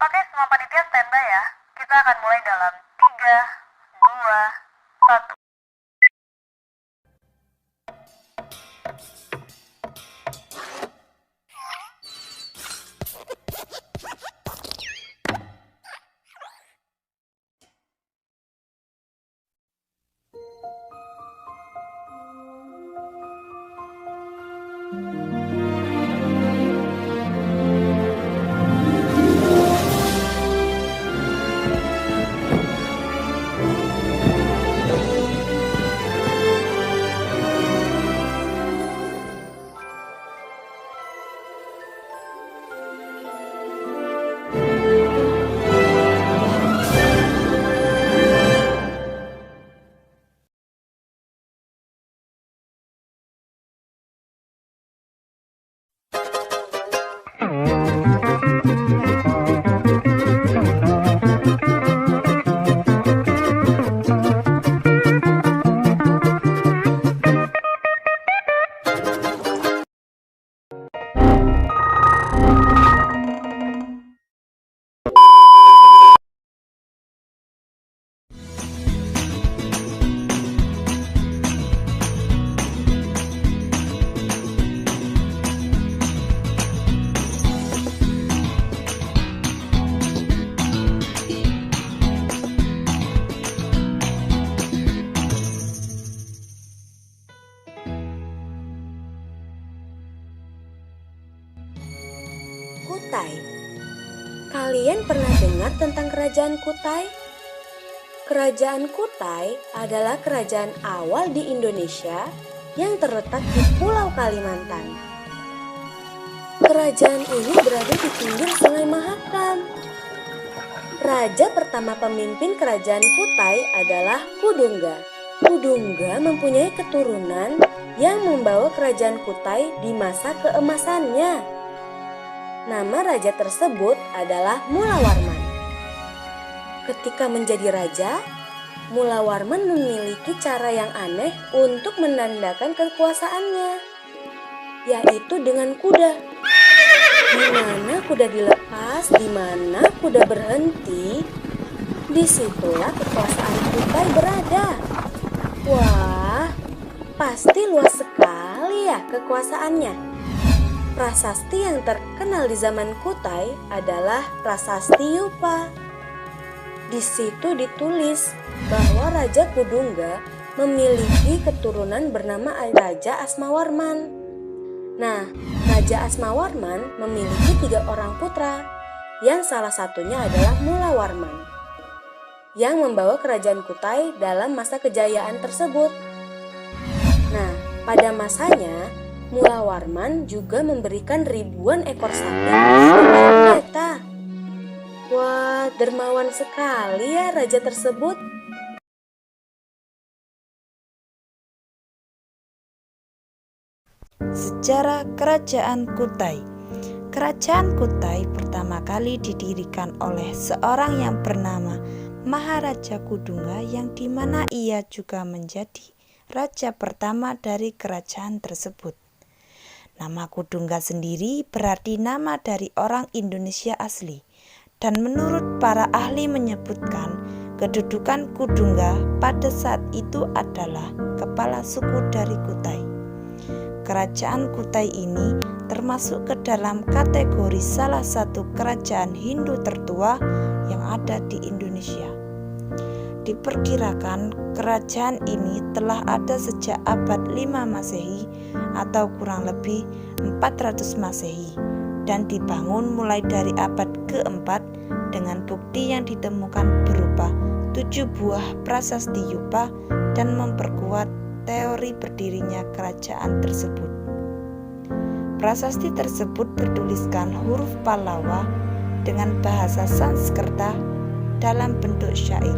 Oke, semua panitia standby ya. Kita akan mulai dalam 3, 2, 1. Kutai. Kalian pernah dengar tentang kerajaan Kutai? Kerajaan Kutai adalah kerajaan awal di Indonesia yang terletak di Pulau Kalimantan. Kerajaan ini berada di pinggir Sungai Mahakam. Raja pertama pemimpin kerajaan Kutai adalah Kudungga. Kudungga mempunyai keturunan yang membawa kerajaan Kutai di masa keemasannya. Nama raja tersebut adalah Mulawarman. Ketika menjadi raja, Mulawarman memiliki cara yang aneh untuk menandakan kekuasaannya, yaitu dengan kuda. Di mana kuda dilepas, di mana kuda berhenti, disitulah kekuasaan Kutai berada. Wah, pasti luas sekali ya kekuasaannya. Prasasti yang terkenal di zaman Kutai adalah Prasasti Yupa. Di situ ditulis bahwa Raja Kudungga memiliki keturunan bernama Raja Asmawarman. Nah, Raja Asmawarman memiliki 3 orang putra, yang salah satunya adalah Mulawarman, yang membawa kerajaan Kutai dalam masa kejayaan tersebut. Nah, pada masanya Mulawarman juga memberikan ribuan ekor sapi sebagai kereta. Wah, dermawan sekali ya raja tersebut. Sejarah Kerajaan Kutai. Kerajaan Kutai pertama kali didirikan oleh seorang yang bernama Maharaja Kudungga, yang dimana ia juga menjadi raja pertama dari kerajaan tersebut. Nama Kudungga sendiri berarti nama dari orang Indonesia asli, dan menurut para ahli menyebutkan kedudukan Kudungga pada saat itu adalah kepala suku dari Kutai. Kerajaan Kutai ini termasuk ke dalam kategori salah satu kerajaan Hindu tertua yang ada di Indonesia. Diperkirakan kerajaan ini telah ada sejak abad 5 Masehi atau kurang lebih 400 Masehi, dan dibangun mulai dari abad keempat dengan bukti yang ditemukan berupa 7 buah prasasti Yupa dan memperkuat teori berdirinya kerajaan tersebut. Prasasti tersebut bertuliskan huruf Pallawa dengan bahasa Sanskerta dalam bentuk syair.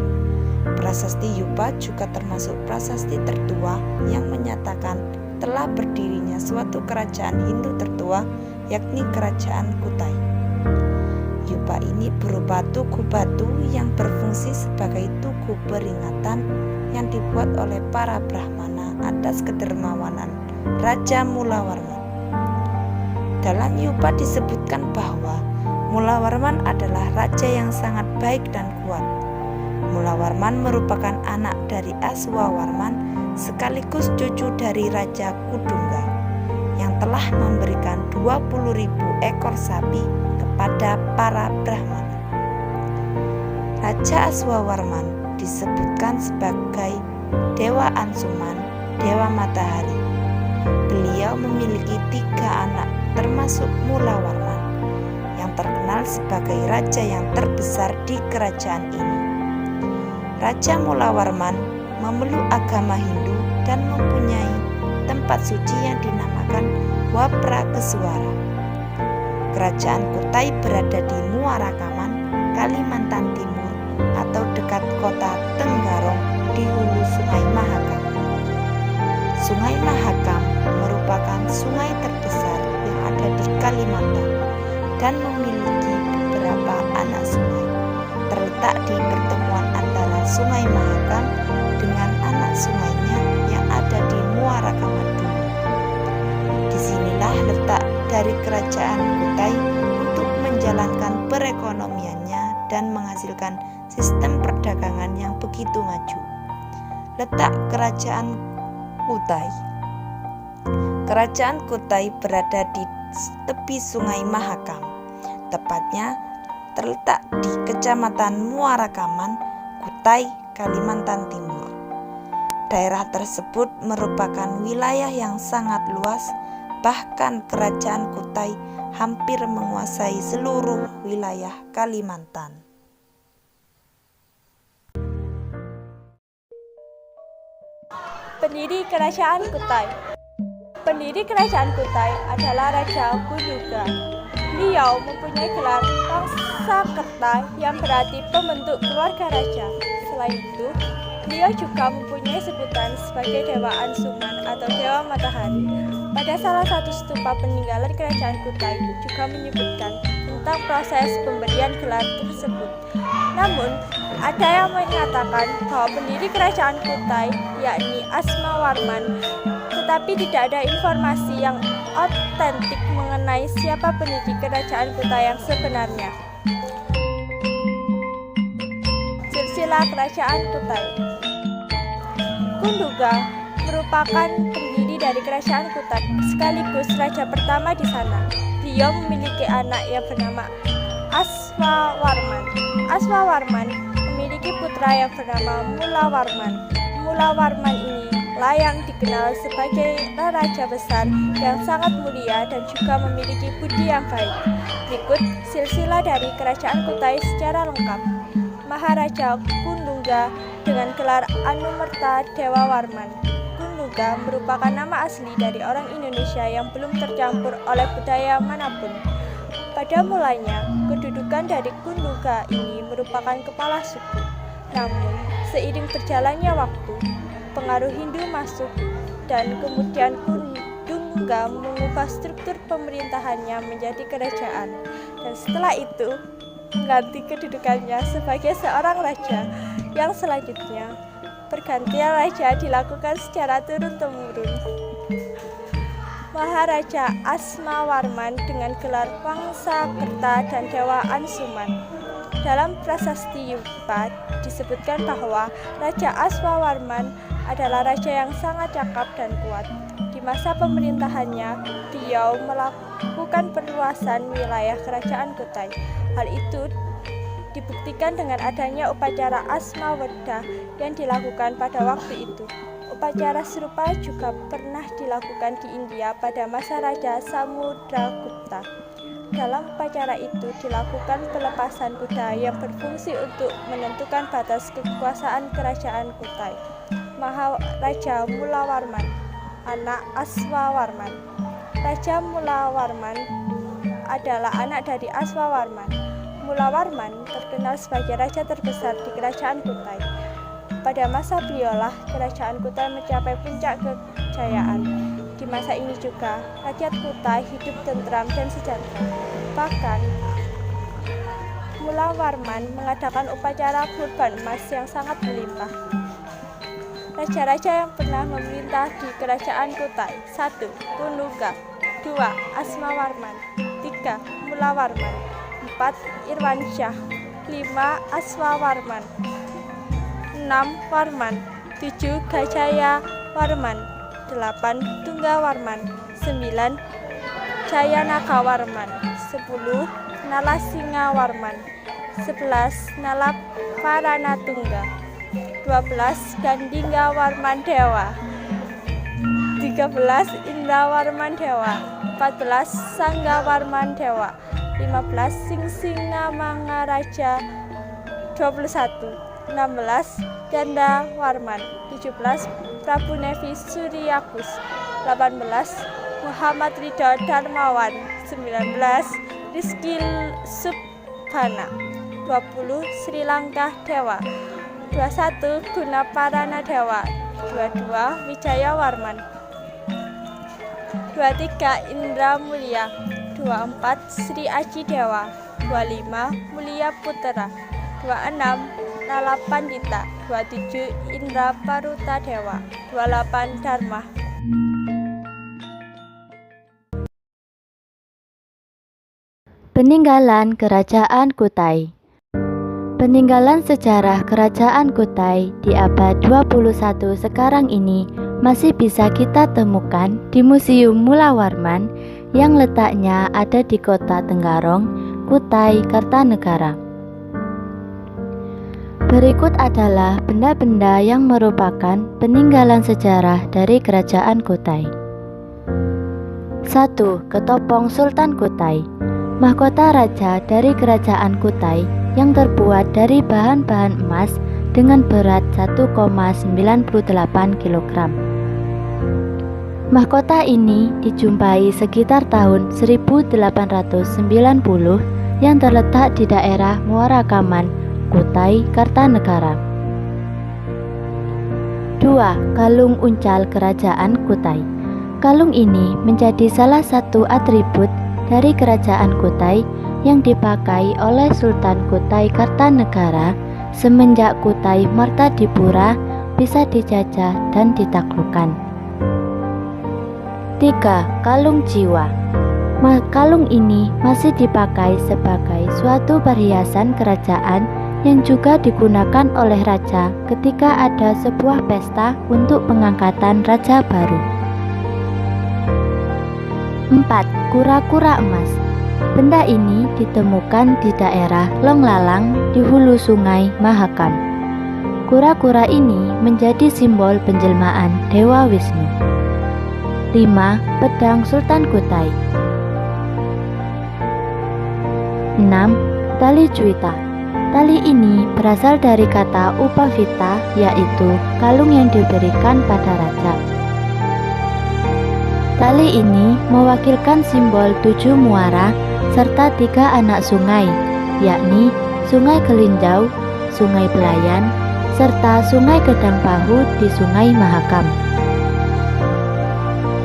Prasasti Yupa juga termasuk prasasti tertua yang menyatakan telah berdirinya suatu kerajaan Hindu tertua, yakni kerajaan Kutai. Yupa ini berupa tugu batu yang berfungsi sebagai tugu peringatan yang dibuat oleh para Brahmana atas kedermawanan Raja Mulawarman. Dalam Yupa disebutkan bahwa Mulawarman adalah raja yang sangat baik dan kuat. Mulawarman merupakan anak dari Aswawarman sekaligus cucu dari Raja Kudungga yang telah memberikan 20.000 ekor sapi kepada para Brahmana. Raja Aswawarman disebutkan sebagai Dewa Ansuman, Dewa Matahari. Beliau memiliki 3 anak termasuk Mulawarman yang terkenal sebagai raja yang terbesar di kerajaan ini. Raja Mulawarman memeluk agama Hindu dan mempunyai tempat suci yang dinamakan Waprageswara. Kerajaan Kutai berada di Muarakaman, Kalimantan Timur atau dekat kota Tenggarong di hulu Sungai Mahakam. Sungai Mahakam merupakan sungai terbesar yang ada di Kalimantan dan memiliki beberapa anak sungai. Terletak di pertemuan antara Sungai Mahakam dengan anak sungainya yang ada di Muarakaman dulu. Disinilah letak dari kerajaan Kutai untuk menjalankan perekonomiannya dan menghasilkan sistem perdagangan yang begitu maju. Letak kerajaan Kutai. Kerajaan Kutai berada di tepi Sungai Mahakam. Tepatnya terletak di Kecamatan Muarakaman, Kutai, Kalimantan Timur. Daerah tersebut merupakan wilayah yang sangat luas, bahkan kerajaan Kutai hampir menguasai seluruh wilayah Kalimantan. Pendiri Kerajaan Kutai. Pendiri Kerajaan Kutai adalah Raja Kudungga. Beliau mempunyai gelar Wangsakerta yang berarti pembentuk keluarga raja. Selain itu, beliau juga mempunyai sebutan sebagai Dewa Ansuman atau Dewa Matahari. Pada salah satu stupa peninggalan Kerajaan Kutai juga menyebutkan tentang proses pemberian gelar tersebut. Namun, ada yang menyatakan bahwa pendiri Kerajaan Kutai yakni Aswawarman, tetapi tidak ada informasi yang otentik mengenai siapa pendiri Kerajaan Kutai yang sebenarnya. Silsilah Kerajaan Kutai. Kundungga merupakan pendiri dari Kerajaan Kutai, sekaligus raja pertama di sana. Beliau memiliki anak yang bernama Aswawarman. Aswawarman memiliki putra yang bernama Mulawarman. Mulawarman ini yang dikenal sebagai raja besar yang sangat mulia dan juga memiliki budi yang baik. Berikut silsilah dari Kerajaan Kutai secara lengkap. Maharaja Kundungga dengan gelar Anumerta Dewa Warman. Kundungga merupakan nama asli dari orang Indonesia yang belum tercampur oleh budaya manapun. Pada mulanya, kedudukan dari Kundungga ini merupakan kepala suku. Namun, seiring berjalannya waktu, pengaruh Hindu masuk dan kemudian Kundungga mengubah struktur pemerintahannya menjadi kerajaan. Dan setelah itu, mengganti kedudukannya sebagai seorang raja. Yang selanjutnya, pergantian raja dilakukan secara turun-temurun. Maharaja Aswawarman dengan gelar Wangsakerta dan Dewa Ansuman. Dalam prasasti Yupa disebutkan bahwa Raja Aswawarman adalah raja yang sangat cakap dan kuat. Di masa pemerintahannya, beliau melakukan perluasan wilayah Kerajaan Kutai. Hal itu dibuktikan dengan adanya upacara Asmaweda yang dilakukan pada waktu itu. Upacara serupa juga pernah dilakukan di India pada masa Raja Samudragupta. Dalam upacara itu dilakukan pelepasan kuda yang berfungsi untuk menentukan batas kekuasaan Kerajaan Kutai. Maharaja Mulawarman, anak Aswawarman. Raja Mulawarman adalah anak dari Aswawarman. Mulawarman terkenal sebagai raja terbesar di Kerajaan Kutai. Pada masa beliaulah Kerajaan Kutai mencapai puncak kejayaan. Di masa ini juga, rakyat Kutai hidup tentram dan sejahtera. Bahkan, Mulawarman mengadakan upacara kurban emas yang sangat melimpah. Raja-raja yang pernah memerintah di Kerajaan Kutai: 1. Kundungga, 2. Aswawarman, 3. Mulawarman, 4. 4. Irwansyah. 5. Aswawarman. 6. Warman. 7. Gajaya Warman. 8. Tunggawarman. 9. Jayanagawarman. 10. Nalasingawarman. 11. Nalaparanatungga. 12. Gandinggawarman Dewa. 13. Indrawarman Dewa. 14. Sanggawarman Dewa. 15. Singsingamangaraja. 21. 16. Gandawarman. 17. Prabu Nevi Suryakus. 18. Muhammad Ridho Darmawan. 19. Rizky Subhana. 20. Sri Lanka Dewa. 21. Gunaparana Dewa. 22. Wijaya Warman. 23. Indra Mulia. 24. Sri Aji Dewa. 25. Mulia Putra. 26. Nalapandita. 27. Indra Paruta Dewa. 28. Dharma. Peninggalan Kerajaan Kutai. Peninggalan sejarah Kerajaan Kutai di abad 21 sekarang ini masih bisa kita temukan di Museum Mulawarman yang letaknya ada di Kota Tenggarong, Kutai, Kartanegara. Berikut adalah benda-benda yang merupakan peninggalan sejarah dari Kerajaan Kutai. 1. Ketopong Sultan Kutai. Mahkota raja dari Kerajaan Kutai yang terbuat dari bahan-bahan emas dengan berat 1,98 kg. Mahkota ini dijumpai sekitar tahun 1890 yang terletak di daerah Muara Kaman, Kutai, Kartanegara. 2. Kalung uncal Kerajaan Kutai. Kalung ini menjadi salah satu atribut dari Kerajaan Kutai yang dipakai oleh Sultan Kutai Kartanegara semenjak Kutai Martadipura bisa dijajah dan ditaklukkan. 3. Kalung jiwa. Kalung ini masih dipakai sebagai suatu perhiasan kerajaan yang juga digunakan oleh raja ketika ada sebuah pesta untuk pengangkatan raja baru. 4. Kura-kura emas. Benda ini ditemukan di daerah Longlalang di hulu sungai Mahakam. Kura-kura ini menjadi simbol penjelmaan Dewa Wisnu. 5. Pedang Sultan Kutai. 6. Tali Juwita. Tali ini berasal dari kata upavita, yaitu kalung yang diberikan pada raja. Tali ini mewakilkan simbol 7 muara serta 3 anak sungai, yakni Sungai Kelinjau, Sungai Belayan, serta Sungai Gedang Pahu di Sungai Mahakam.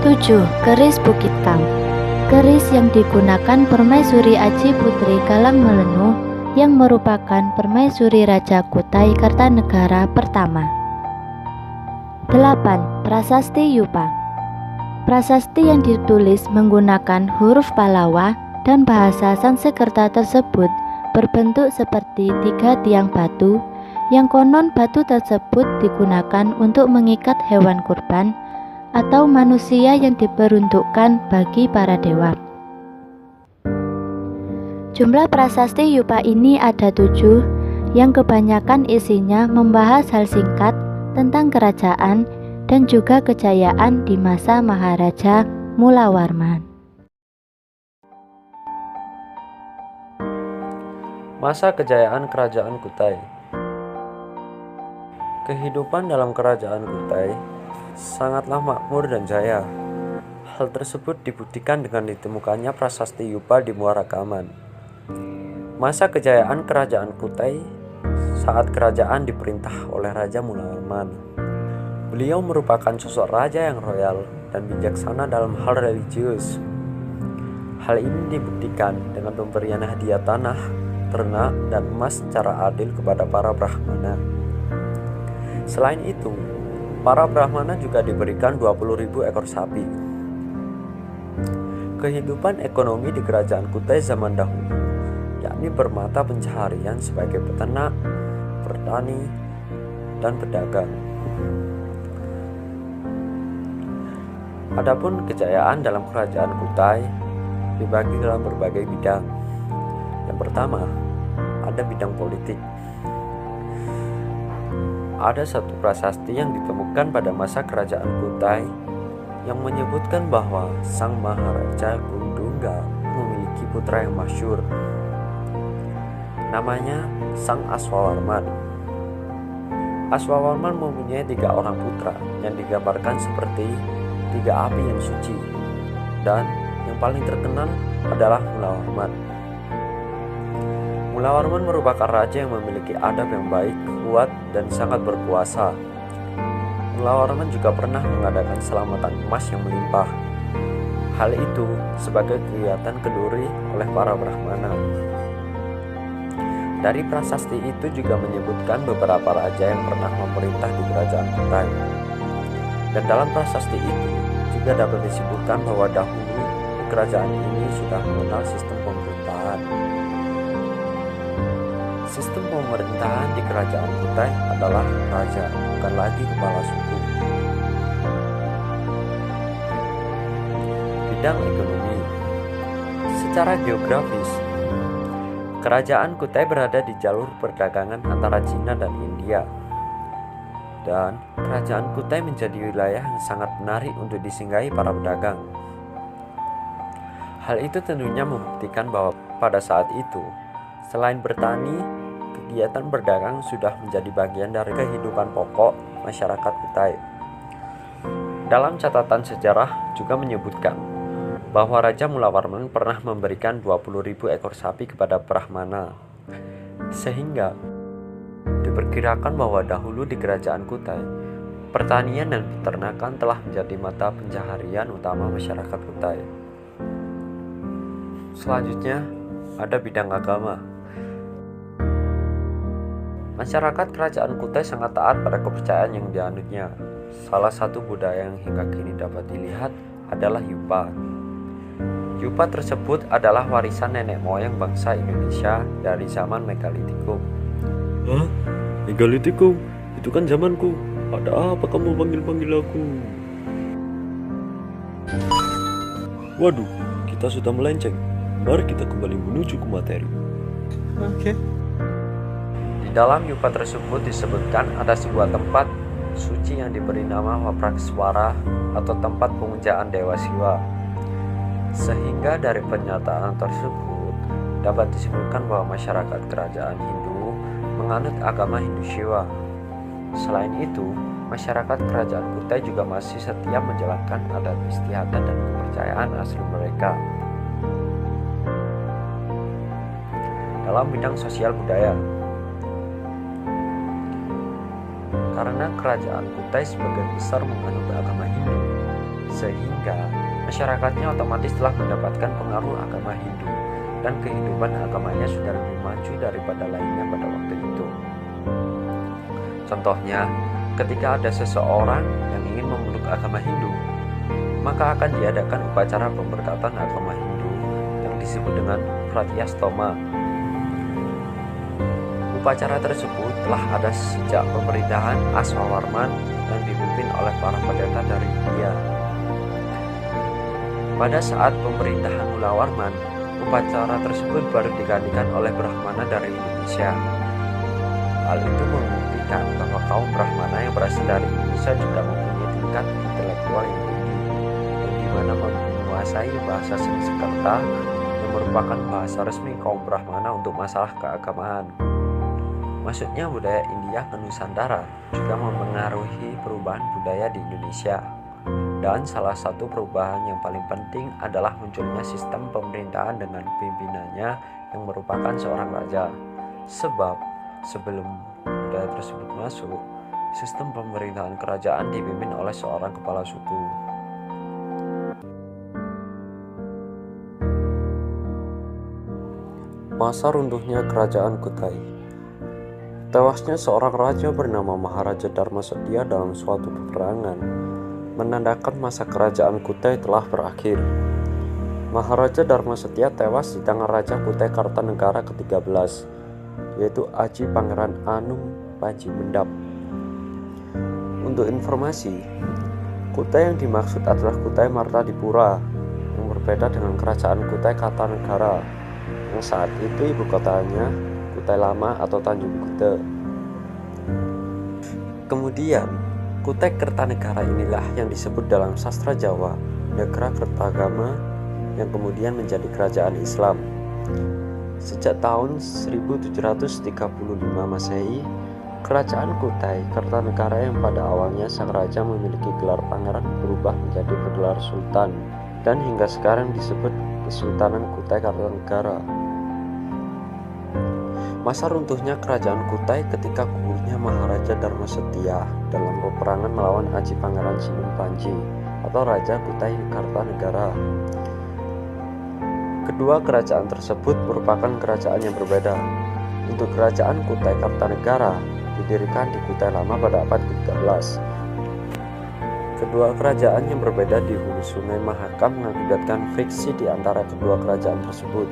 7. Keris Bukit Kang. Keris yang digunakan Permaisuri Aji Putri Galang Melenuh yang merupakan Permaisuri Raja Kutai Kartanegara pertama. 8. Prasasti Yupa. Prasasti yang ditulis menggunakan huruf Palawa dan bahasa Sanskerta tersebut berbentuk seperti 3 tiang batu yang konon batu tersebut digunakan untuk mengikat hewan kurban atau manusia yang diperuntukkan bagi para dewa. Jumlah prasasti Yupa ini ada 7 yang kebanyakan isinya membahas hal singkat tentang kerajaan dan juga kejayaan di masa Maharaja Mulawarman. Masa kejayaan Kerajaan Kutai. Kehidupan dalam Kerajaan Kutai sangatlah makmur dan jaya. Hal tersebut dibuktikan dengan ditemukannya prasasti Yupa di Muara Kaman. Masa kejayaan Kerajaan Kutai saat kerajaan diperintah oleh Raja Mulawarman. Beliau merupakan sosok raja yang royal dan bijaksana dalam hal religius. Hal ini dibuktikan dengan pemberian hadiah tanah, ternak, dan emas secara adil kepada para Brahmana. Selain itu, para Brahmana juga diberikan 20.000 ekor sapi. Kehidupan ekonomi di Kerajaan Kutai zaman dahulu, yakni yakni bermata pencaharian sebagai peternak, petani, dan pedagang. Adapun kejayaan dalam kerajaan Kutai dibagi dalam berbagai bidang. Yang pertama, ada bidang politik. Ada satu prasasti yang ditemukan pada masa kerajaan Kutai yang menyebutkan bahwa Sang Maharaja Kundungga memiliki putra yang masyhur. Namanya Sang Aswawarman. Aswawarman mempunyai 3 orang putra yang digambarkan seperti 3 api yang suci, dan yang paling terkenal adalah Mulawarman. Mulawarman merupakan raja yang memiliki adab yang baik, kuat, dan sangat berkuasa. Mulawarman juga pernah mengadakan selamatan emas yang melimpah. Hal itu sebagai kegiatan keduri oleh para Brahmana. Dari prasasti itu juga menyebutkan beberapa raja yang pernah memerintah di kerajaan Kutai. Dan dalam prasasti itu juga dapat disebutkan bahwa dahulu kerajaan ini sudah mengenal sistem pemerintahan. Sistem pemerintahan di kerajaan Kutai adalah raja, bukan lagi kepala suku. Bidang ekonomi. Secara geografis, kerajaan Kutai berada di jalur perdagangan antara Cina dan India. Dan kerajaan Kutai menjadi wilayah yang sangat menarik untuk disinggahi para pedagang. Hal itu tentunya membuktikan bahwa pada saat itu, selain bertani, kegiatan berdagang sudah menjadi bagian dari kehidupan pokok masyarakat Kutai. Dalam catatan sejarah juga menyebutkan bahwa Raja Mulawarman pernah memberikan 20.000 ekor sapi kepada Brahmana, sehingga diperkirakan bahwa dahulu di kerajaan Kutai, pertanian dan peternakan telah menjadi mata pencaharian utama masyarakat Kutai. Selanjutnya, ada bidang agama. Masyarakat kerajaan Kutai sangat taat pada kepercayaan yang dianutnya. Salah satu budaya yang hingga kini dapat dilihat adalah Yupa. Yupa tersebut adalah warisan nenek moyang bangsa Indonesia dari zaman Megalitikum. Hah? Megalitikum? Itu kan zamanku. Ada apa kamu panggil-panggil aku? Waduh, kita sudah melenceng. Mari kita kembali menuju ke materi. Oke. Di dalam Yupa tersebut disebutkan ada sebuah tempat suci yang diberi nama Waprakswara atau tempat pemujaan Dewa Siwa. Sehingga dari pernyataan tersebut dapat disimpulkan bahwa masyarakat kerajaan Hindu menganut agama Hindu Siwa. Selain itu, masyarakat kerajaan Kutai juga masih setia menjalankan adat istiadat dan kepercayaan asli mereka. Dalam bidang sosial budaya, karena kerajaan Kutai sebagian besar menganut agama Hindu, sehingga masyarakatnya otomatis telah mendapatkan pengaruh agama Hindu, dan kehidupan agamanya sudah lebih maju daripada lainnya pada waktu itu. Contohnya, ketika ada seseorang yang ingin memeluk agama Hindu, maka akan diadakan upacara pemberkatan agama Hindu yang disebut dengan Pratyastoma. Upacara tersebut telah ada sejak pemerintahan Aswawarman yang dipimpin oleh para pendeta dari India. Pada saat pemerintahan Mulawarman, upacara tersebut baru digantikan oleh Brahmana dari Indonesia. Hal itu membuktikan bahwa kaum Brahmana yang berasal dari Indonesia juga mempunyai tingkat intelektual yang tinggi, yang dimana menguasai bahasa Sanskerta yang merupakan bahasa resmi kaum Brahmana untuk masalah keagamaan. Maksudnya budaya India ke Nusantara juga mempengaruhi perubahan budaya di Indonesia. Dan salah satu perubahan yang paling penting adalah munculnya sistem pemerintahan dengan pimpinannya yang merupakan seorang raja. Sebab sebelum budaya tersebut masuk, sistem pemerintahan kerajaan dipimpin oleh seorang kepala suku. Masa runtuhnya kerajaan Kutai. Tewasnya seorang raja bernama Maharaja Dharmasetia dalam suatu peperangan menandakan masa kerajaan Kutai telah berakhir. Maharaja Dharmasetia tewas di tangan Raja Kutai Kartanegara ke-13, yaitu Aji Pangeran Anum Panji Mendap. Untuk informasi, Kutai yang dimaksud adalah Kutai Martadipura, yang berbeda dengan Kerajaan Kutai Kartanegara, yang saat itu ibu kotanya Kutai Lama atau Tanjung Kuta. Kemudian, Kutai Kertanegara inilah yang disebut dalam sastra Jawa Negara Kertagama, yang kemudian menjadi kerajaan Islam. Sejak tahun 1735 Masehi, Kerajaan Kutai Kartanegara yang pada awalnya sang raja memiliki gelar pangeran berubah menjadi bergelar sultan, dan hingga sekarang disebut Kesultanan Kutai Kartanegara. Masa runtuhnya Kerajaan Kutai ketika gugurnya Maharaja Dharmasetia dalam peperangan melawan Aji Pangeran Sinum Panji atau Raja Kutai Kartanegara. Kedua kerajaan tersebut merupakan kerajaan yang berbeda. Untuk Kerajaan Kutai Kartanegara didirikan di Kutai Lama pada abad ke-13. Kedua kerajaan yang berbeda di hulu Sungai Mahakam mengakibatkan friksi di antara kedua kerajaan tersebut.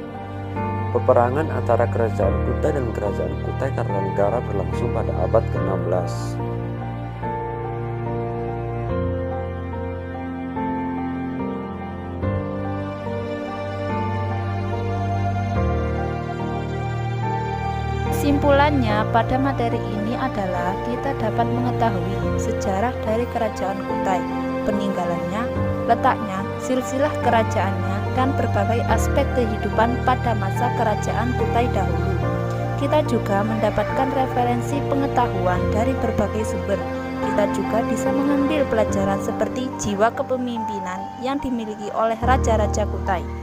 Peperangan antara Kerajaan Kutai dan Kerajaan Kutai Kartanegara berlangsung pada abad ke-16. Kesimpulannya pada materi ini adalah kita dapat mengetahui sejarah dari Kerajaan Kutai, peninggalannya, letaknya, silsilah kerajaannya, dan berbagai aspek kehidupan pada masa Kerajaan Kutai dahulu. Kita juga mendapatkan referensi pengetahuan dari berbagai sumber. Kita juga bisa mengambil pelajaran seperti jiwa kepemimpinan yang dimiliki oleh Raja-Raja Kutai.